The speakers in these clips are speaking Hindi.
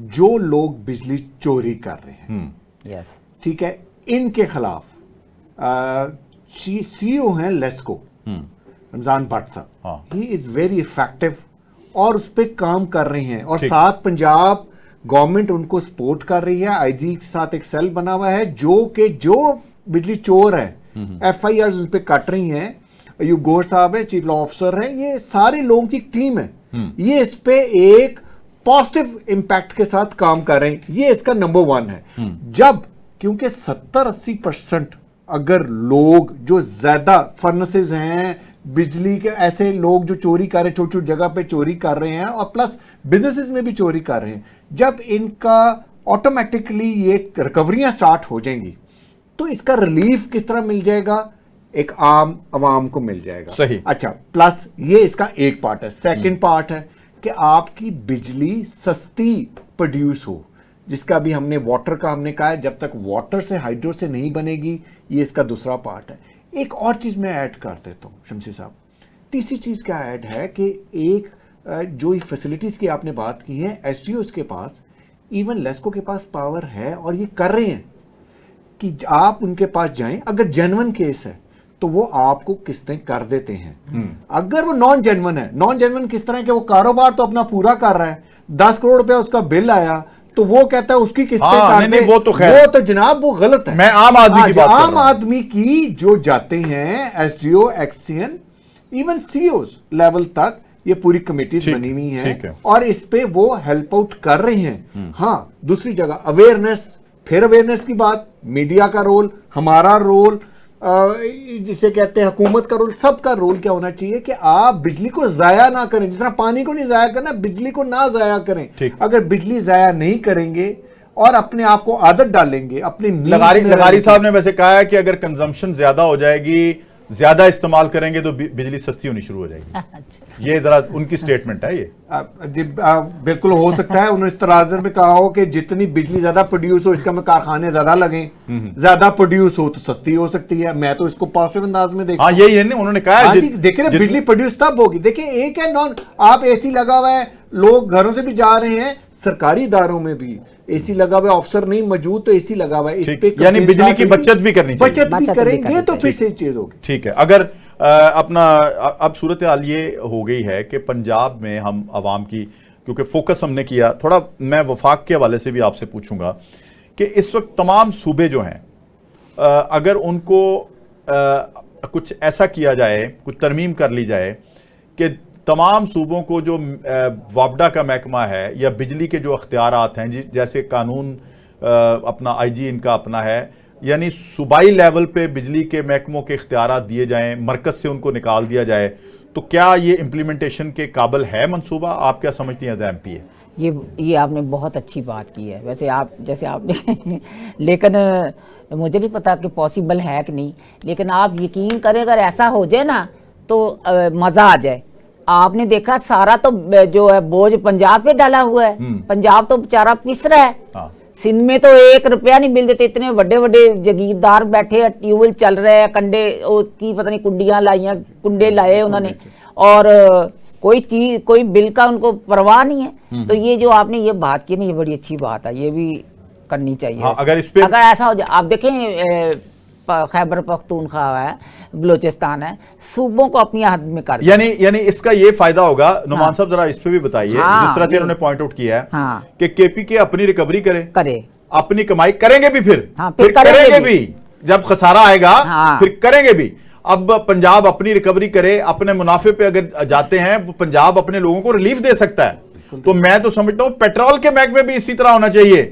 जो लोग बिजली चोरी कर रहे हैं, यस, ठीक है, इनके खिलाफ सीईओ हैं लेस्को, रमजान भट्ट साहब, ही इज वेरी इफेक्टिव और उस पर काम कर रहे हैं, और साथ पंजाब गवर्नमेंट उनको सपोर्ट कर रही है। आईजी के साथ एक सेल बना हुआ है जो बिजली चोर है एफआईआर उन पे कट रही हैं। अयूब घोष साहब है, चीफ लॉ ऑफिसर है, ये सारे लोगों की टीम है, ये इस पे एक पॉजिटिव इंपैक्ट के साथ काम कर रहे हैं। ये इसका नंबर 1 है। जब क्योंकि 70-80% अगर लोग जो ज्यादा फर्नेसेस हैं बिजली के, ऐसे लोग जो चोरी कर रहे हैं, छोटी छोटी जगह पे चोरी कर रहे हैं और प्लस बिजनेसेस में भी चोरी कर रहे हैं, जब इनका ऑटोमेटिकली ये रिकवरियां स्टार्ट हो जाएंगी तो इसका रिलीफ किस तरह मिल जाएगा, एक आम आवाम को मिल जाएगा। सही। अच्छा, प्लस ये इसका एक पार्ट है। सेकंड पार्ट है कि आपकी बिजली सस्ती प्रोड्यूस हो, जिसका भी हमने वाटर का हमने कहा है, जब तक वाटर से हाइड्रो से नहीं बनेगी, ये इसका दूसरा पार्ट है। एक और चीज मैं ऐड कर देता हूं शमसी साहब, तीसरी चीज क्या ऐड है कि एक जो फैसिलिटीज की आपने बात की है, एसडीओस के पास, इवन लेस्को के पास पावर है और ये कर रहे हैं कि आप उनके पास जाएं, अगर जेन्युइन केस है तो वो आपको किस्तें कर देते हैं। अगर वो नॉन जेन्युइन है, नॉन जेन्युइन किस तरह के, वो कारोबार तो अपना पूरा कर रहा है, 10 करोड़ रुपया उसका बिल आया तो वो कहता है उसकी किस्तें कर दे, वो तो जनाब वो गलत है। मैं आम आदमी की बात कर रहा हूं। आम आदमी की जो जाते हैं SDO, XEN, even CEO level तक ये पूरी कमेटी बनी हुई है और इस पे वो हेल्प आउट कर रहे हैं। हाँ, दूसरी जगह अवेयरनेस, फिर अवेयरनेस की बात, मीडिया का रोल, हमारा रोल, जिसे कहते हैं हुकूमत का रोल, सबका रोल क्या होना चाहिए कि आप बिजली को जाया ना करें। जिस तरह पानी को नहीं जाया करना, बिजली को ना जाया करें। अगर बिजली जाया नहीं करेंगे और अपने आप को आदत डालेंगे, अपने लगारी साहब ने वैसे कहा है कि अगर कंजम्पशन ज्यादा हो जाएगी, ज्यादा इस्तेमाल करेंगे तो बिजली सस्ती होनी शुरू हो जाएगी। ये जरा उनकी स्टेटमेंट है। ये बिल्कुल हो सकता है। उन्होंने इस तरह में कहा हो कि जितनी बिजली ज्यादा प्रोड्यूस हो, इसका में कारखाने ज्यादा लगे, ज्यादा प्रोड्यूस हो तो सस्ती हो सकती है। मैं तो इसको पॉजिटिव अंदाज में देखता हूं। यही है उन्होंने कहा है। देखिए ना, बिजली प्रोड्यूस तब होगी। देखिए, एक है नॉन, आप एसी लगा हुआ है, लोग घरों से भी जा रहे हैं, सरकारी इदारों में भी एसी लगा हुआ है, ऑफिसर नहीं मौजूद तो एसी लगा हुआ है, इस पे यानी बिजली की बचत भी करनी चाहिए। बचत भी करेंगे तो फिर सही चीज होगी। ठीक है। अगर अपना अब सूरत हाल ये हो गई है कि पंजाब में हम आवाम की, क्योंकि फोकस हमने किया थोड़ा, मैं वफाक के हवाले से भी आपसे पूछूंगा कि इस वक्त तमाम सूबे जो हैं, अगर उनको कुछ ऐसा किया जाए, कुछ तरमीम कर ली जाए कि तमाम सूबों को जो वापडा का महकमा है या बिजली के जो अख्तियारात हैं, जैसे कानून अपना आईजी इनका अपना है, यानी सूबाई लेवल पे बिजली के महकमों के इख्तियारात दिए जाएं, मरकज से उनको निकाल दिया जाए, तो क्या ये इम्प्लीमेंटेशन के काबिल है मंसूबा? आप क्या समझती हैं एज एमपी है? ये आपने बहुत अच्छी बात की है वैसे, आप जैसे आपने लेकिन मुझे नहीं पता कि पॉसिबल है कि नहीं, लेकिन आप यकीन करें अगर ऐसा हो जाए ना तो मज़ा आ जाए। आपने देखा सारा तो जो है बोझ पंजाब पे डाला हुआ है, पंजाब तो बेचारा पिस रहा है। सिंध में तो 1 रुपया नहीं मिल देते, इतने बड़े बड़े जगीरदार बैठे हैं, ट्यूबवेल चल रहे हैं, कंडे की पता नहीं कुंडियां लाइया, कुंडे लाए उन्होंने, और कोई चीज कोई बिल का उनको परवाह नहीं है। तो ये जो आपने ये बात की ना, ये बड़ी अच्छी बात है, ये भी करनी चाहिए। अगर ऐसा हो जाए, आप देखें खैबर पख्तूनख्वा है, बलोचिस्तान है, सूबों को अपनी हद में कर, यानी इसका ये फायदा होगा। नुमान साहब जरा इस पे भी बताइए। जिस तरह से उन्होंने पॉइंट आउट किया है कि केपीके अपनी रिकवरी करे, अपनी कमाई करेंगे भी, फिर करेंगे भी, जब खसारा आएगा फिर करेंगे भी। अब पंजाब अपनी रिकवरी करे, अपने मुनाफे पे अगर जाते हैं, पंजाब अपने लोगों को रिलीफ दे सकता है। तो मैं तो समझता हूं पेट्रोल के महकमे भी इसी तरह होना चाहिए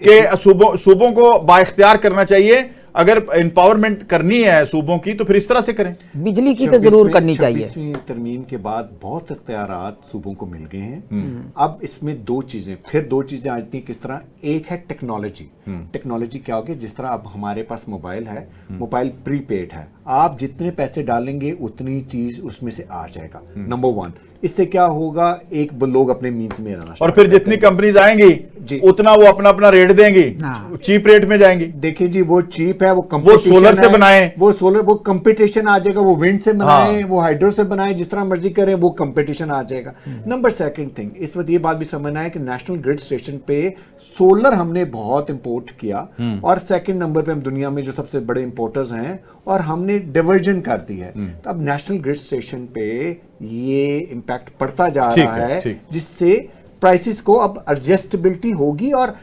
कि सूबों को बाइख्तियार करना चाहिए। अगर एम्पावरमेंट करनी है सूबों की तो फिर इस तरह से करें। बिजली की तो जरूर करनी चाहिए। 26वीं तरमीम के बाद बहुत से इख्तियारात सूबों को मिल गए हैं। अब इसमें दो चीजें आती हैं किस तरह। एक है टेक्नोलॉजी। टेक्नोलॉजी क्या होगी, जिस तरह अब हमारे पास मोबाइल है, मोबाइल प्रीपेड है, आप जितने पैसे डालेंगे उतनी चीज उसमें से आ जाएगा। नंबर 1, इससे क्या होगा, एक लोग अपने मीन्स में रहना, और फिर जितनी कंपनीज आएंगी जी। उतना वो अपना अपना रेट देंगी, हाँ। चीप रेट में जाएंगी। देखिए जी, वो चीप है, वो सोलर से बनाएं, वो कंपटीशन आ जाएगा, वो विंड से बनाएं, वो हाइड्रो से बनाएं, जिस तरह मर्जी करें, वो कंपटीशन आ जाएगा। नंबर सेकंड थिंग, इस वक्त ये बात भी समझना है कि नेशनल ग्रिड स्टेशन पे सोलर हमने बहुत इंपोर्ट किया, और सेकंड नंबर पे हम दुनिया में जो सबसे बड़े इंपोर्टर्स हैं, और हमने डिवर्जन कर दी है। तो अब नेशनल ग्रिड स्टेशन पे ये इंपैक्ट पड़ता जा रहा है, जिससे प्राइसेस को अब एडजस्टेबिलिटी होगी, और